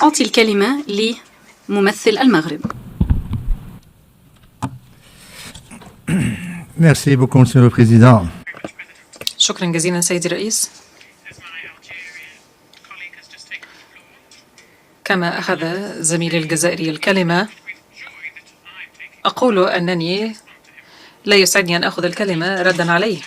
أعطي الكلمة لممثل المغرب. Merci beaucoup, Monsieur le Président. شكرا جزيلا سيدي الرئيس. كما أخذ زميلي الجزائري الكلمة، أقول أنني لا يسعدني أن أخذ الكلمة ردا عليه.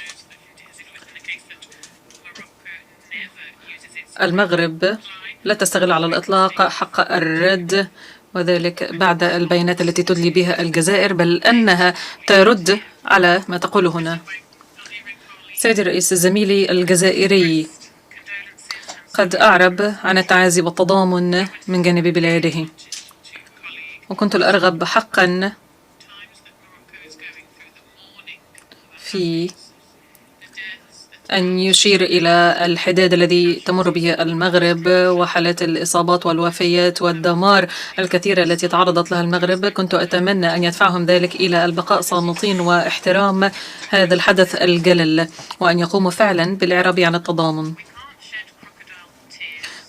المغرب لا تستغل على الإطلاق حق الرد، وذلك بعد البيانات التي تدلي بها الجزائر، بل أنها ترد على ما تقول هنا. سيدي الرئيس، زميلي الجزائري قد أعرب عن التعازي والتضامن من جانب بلاده، وكنت الأرغب حقا في أن يشير إلى الحداد الذي تمر به المغرب وحالات الإصابات والوفيات والدمار الكثيرة التي تعرضت لها المغرب. كنت أتمنى أن يدفعهم ذلك إلى البقاء صامتين واحترام هذا الحدث الجلل، وأن يقوموا فعلا بالإعراب عن التضامن.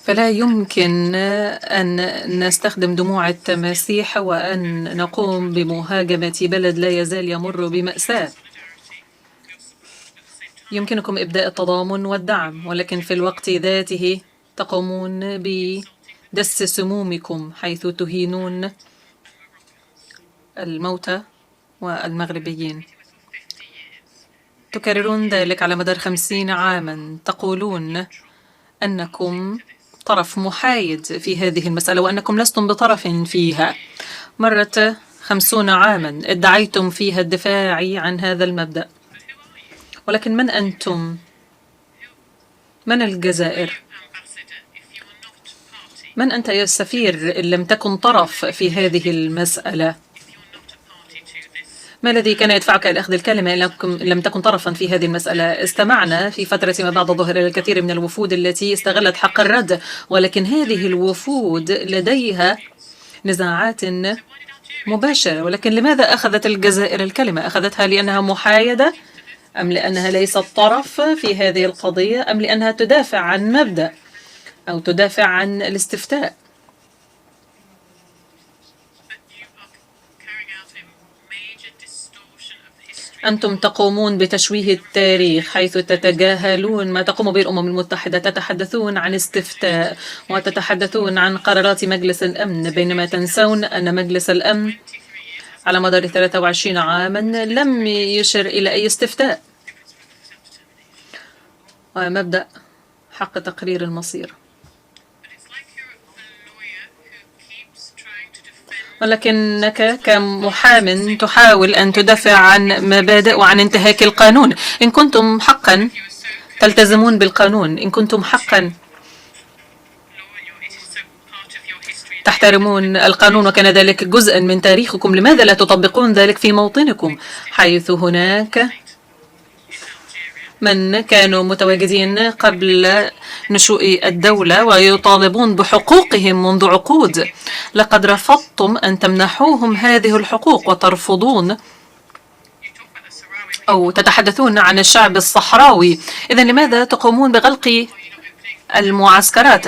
فلا يمكن أن نستخدم دموع التماسيح وأن نقوم بمهاجمة بلد لا يزال يمر بمأساة. يمكنكم إبداء التضامن والدعم، ولكن في الوقت ذاته تقومون بدس سمومكم حيث تهينون الموتى والمغربيين. تكررون ذلك على مدار 50 عاما، تقولون أنكم طرف محايد في هذه المسألة وأنكم لستم بطرف فيها. مرت 50 عاما ادعيتم فيها الدفاع عن هذا المبدأ، ولكن من أنتم؟ من الجزائر؟ من أنت يا السفير إن لم تكن طرف في هذه المسألة؟ ما الذي كان يدفعك إلى أخذ الكلمة إن لم تكن طرفا في هذه المسألة؟ استمعنا في فترة ما بعد الظهر إلى الكثير من الوفود التي استغلت حق الرد، ولكن هذه الوفود لديها نزاعات مباشرة. ولكن لماذا أخذت الجزائر الكلمة؟ أخذتها لأنها محايدة، أم لأنها ليست طرف في هذه القضية، أم لأنها تدافع عن مبدأ أو تدافع عن الاستفتاء؟ أنتم تقومون بتشويه التاريخ حيث تتجاهلون ما تقوم به الأمم المتحدة. تتحدثون عن استفتاء وتتحدثون عن قرارات مجلس الأمن، بينما تنسون أن مجلس الأمن على مدار 23 عاما لم يشر إلى أي استفتاء ومبدأ حق تقرير المصير. ولكنك كمحام تحاول أن تدافع عن مبادئ وعن انتهاك القانون. إن كنتم حقا تلتزمون بالقانون، إن كنتم حقا تحترمون القانون وكان ذلك جزءا من تاريخكم، لماذا لا تطبقون ذلك في موطنكم حيث هناك من كانوا متواجدين قبل نشوء الدولة ويطالبون بحقوقهم منذ عقود؟ لقد رفضتم أن تمنحوهم هذه الحقوق وترفضون أو تتحدثون عن الشعب الصحراوي. إذن لماذا تقومون بغلق المعسكرات؟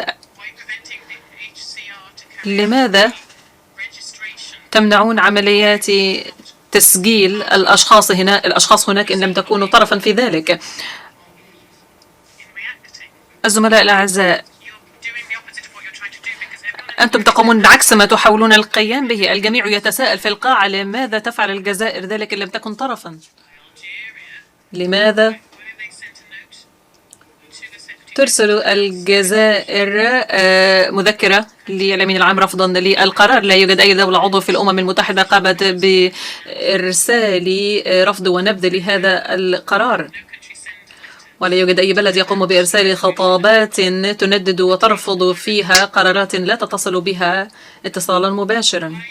لماذا تمنعون عمليات تسجيل الأشخاص هناك إن لم تكونوا طرفا في ذلك؟ الزملاء الأعزاء، أنتم تقومون بعكس ما تحاولون القيام به. الجميع يتساءل في القاعة لماذا تفعل الجزائر ذلك إن لم تكن طرفا؟ لماذا ترسل الجزائر مذكرة للأمين العام رفضا للقرار؟ لا يوجد أي دولة عضو في الأمم المتحدة قامت بإرسال رفض ونبذ لهذا القرار، ولا يوجد أي بلد يقوم بإرسال خطابات تندد وترفض فيها قرارات لا تتصل بها اتصالا مباشرا.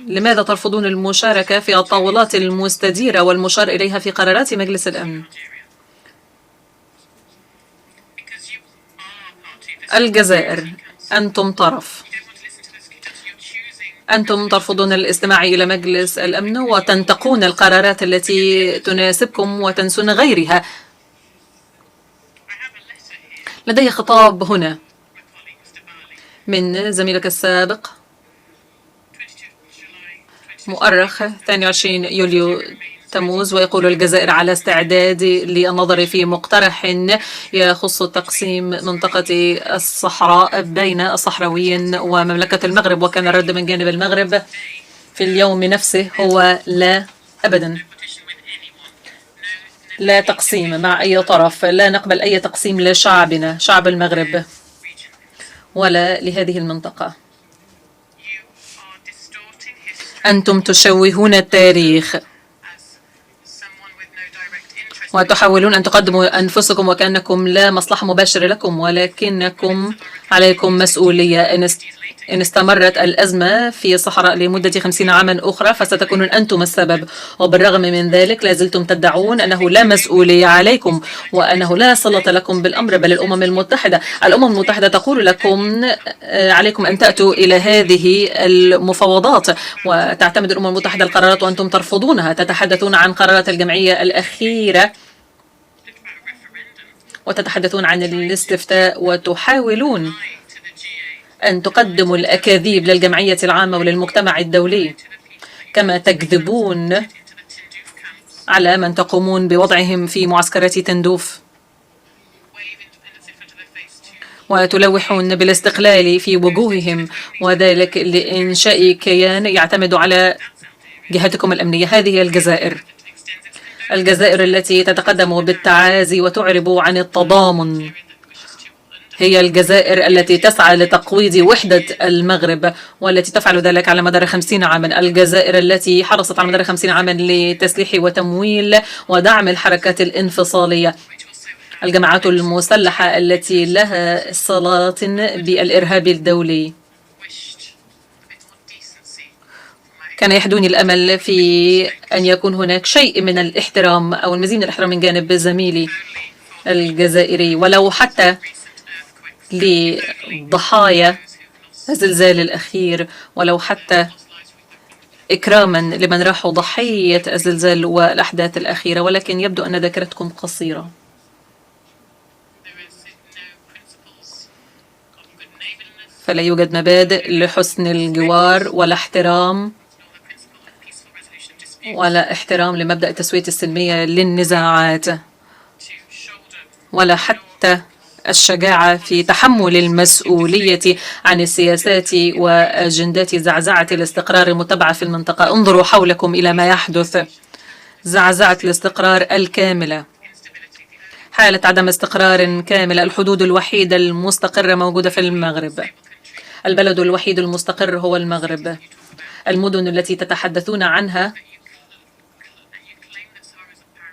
لماذا ترفضون المشاركة في الطاولات المستديرة والمشار إليها في قرارات مجلس الأمن؟ الجزائر، أنتم طرف. أنتم ترفضون الاستماع إلى مجلس الأمن وتنتقون القرارات التي تناسبكم وتنسون غيرها. لدي خطاب هنا من زميلك السابق مؤرخ 22 يوليو تموز، ويقول الجزائر على استعداد للنظر في مقترح يخص تقسيم منطقة الصحراء بين الصحراويين ومملكة المغرب. وكان الرد من جانب المغرب في اليوم نفسه هو لا أبدا، لا تقسيم مع أي طرف، لا نقبل أي تقسيم لشعبنا شعب المغرب ولا لهذه المنطقة. أنتم تشوهون التاريخ وتحاولون أن تقدموا أنفسكم وكأنكم لا مصلحة مباشرة لكم، ولكنكم عليكم مسؤولية. إن استمرت الأزمة في الصحراء لمدة 50 عاما أخرى فستكونون أنتم السبب، وبالرغم من ذلك لازلتم تدعون أنه لا مسؤولية عليكم وأنه لا صلة لكم بالأمر، بل الأمم المتحدة تقول لكم عليكم أن تأتوا إلى هذه المفاوضات، وتعتمد الأمم المتحدة القرارات وأنتم ترفضونها. تتحدثون عن قرارات الجمعية الأخيرة وتتحدثون عن الاستفتاء وتحاولون أن تقدموا الأكاذيب للجمعية العامة وللمجتمع الدولي، كما تكذبون على من تقومون بوضعهم في معسكرات تندوف وتلوحون بالاستقلال في وجوههم، وذلك لإنشاء كيان يعتمد على جهتكم الأمنية. هذه هي الجزائر التي تتقدم بالتعازي وتعرب عن التضامن، هي الجزائر التي تسعى لتقويض وحدة المغرب والتي تفعل ذلك على مدار 50 عاما، الجزائر التي حرصت على مدار 50 عاما لتسليح وتمويل ودعم الحركات الانفصالية، الجماعات المسلحة التي لها صلات بالإرهاب الدولي. كان يحدوني الأمل في أن يكون هناك شيء من الاحترام أو المزيد من الاحترام من جانب زميلي الجزائري، ولو حتى لضحايا الزلزال الأخير، ولو حتى إكراما لمن راحوا ضحية الزلزال والأحداث الأخيرة، ولكن يبدو أن ذاكرتكم قصيرة. فلا يوجد مبادئ لحسن الجوار ولا احترام لمبدأ التسوية السلمية للنزاعات، ولا حتى الشجاعة في تحمل المسؤولية عن السياسات وأجندات زعزعة الاستقرار المتبعة في المنطقة. انظروا حولكم إلى ما يحدث، زعزعة الاستقرار الكاملة، حالة عدم استقرار كاملة. الحدود الوحيدة المستقرة موجودة في المغرب، البلد الوحيد المستقر هو المغرب. المدن التي تتحدثون عنها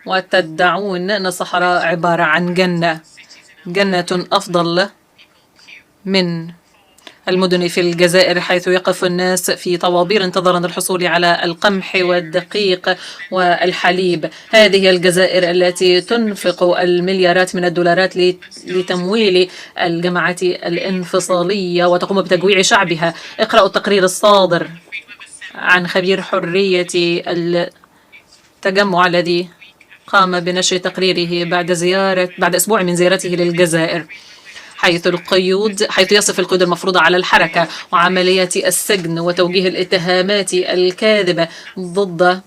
وتدعون أن الصحراء عبارة عن جنة أفضل من المدن في الجزائر، حيث يقف الناس في طوابير انتظارا للحصول على القمح والدقيق والحليب. هذه الجزائر التي تنفق المليارات من الدولارات لتمويل الجماعات الانفصالية وتقوم بتجويع شعبها. اقرأوا التقرير الصادر عن خبير حرية التجمع الذي قام بنشر تقريره بعد أسبوع من زيارته للجزائر، حيث يصف القيود المفروضة على الحركة وعمليات السجن وتوجيه الاتهامات الكاذبة ضد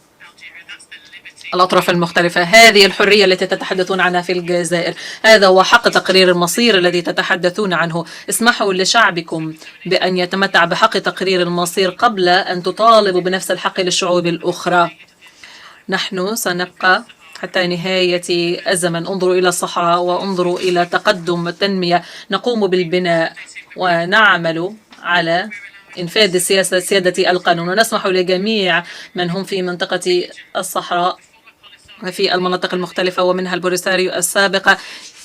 الأطراف المختلفة. هذه الحرية التي تتحدثون عنها في الجزائر، هذا هو حق تقرير المصير الذي تتحدثون عنه. اسمحوا لشعبكم بأن يتمتع بحق تقرير المصير قبل أن تطالبوا بنفس الحق للشعوب الأخرى. نحن سنبقى حتى نهاية الزمن. انظروا إلى الصحراء وانظروا إلى تقدم التنمية. نقوم بالبناء ونعمل على إنفاذ سيادة القانون، ونسمح لجميع من هم في منطقة الصحراء وفي المناطق المختلفة ومنها البوليساريو السابقة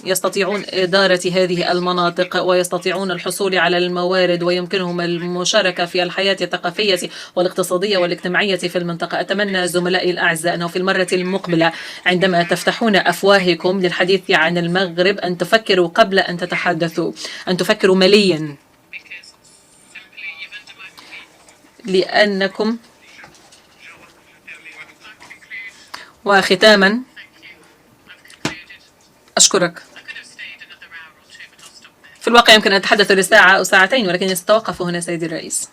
يستطيعون إدارة هذه المناطق ويستطيعون الحصول على الموارد ويمكنهم المشاركة في الحياة الثقافية والاقتصادية والاجتماعية في المنطقة. أتمنى زملائي الأعزاء أنه في المرة المقبلة عندما تفتحون أفواهكم للحديث عن المغرب أن تفكروا قبل أن تتحدثوا، أن تفكروا مليا، لأنكم وختاما أشكرك. في الواقع يمكن أن أتحدث لساعة أو ساعتين، ولكن سأتوقف هنا سيدي الرئيس.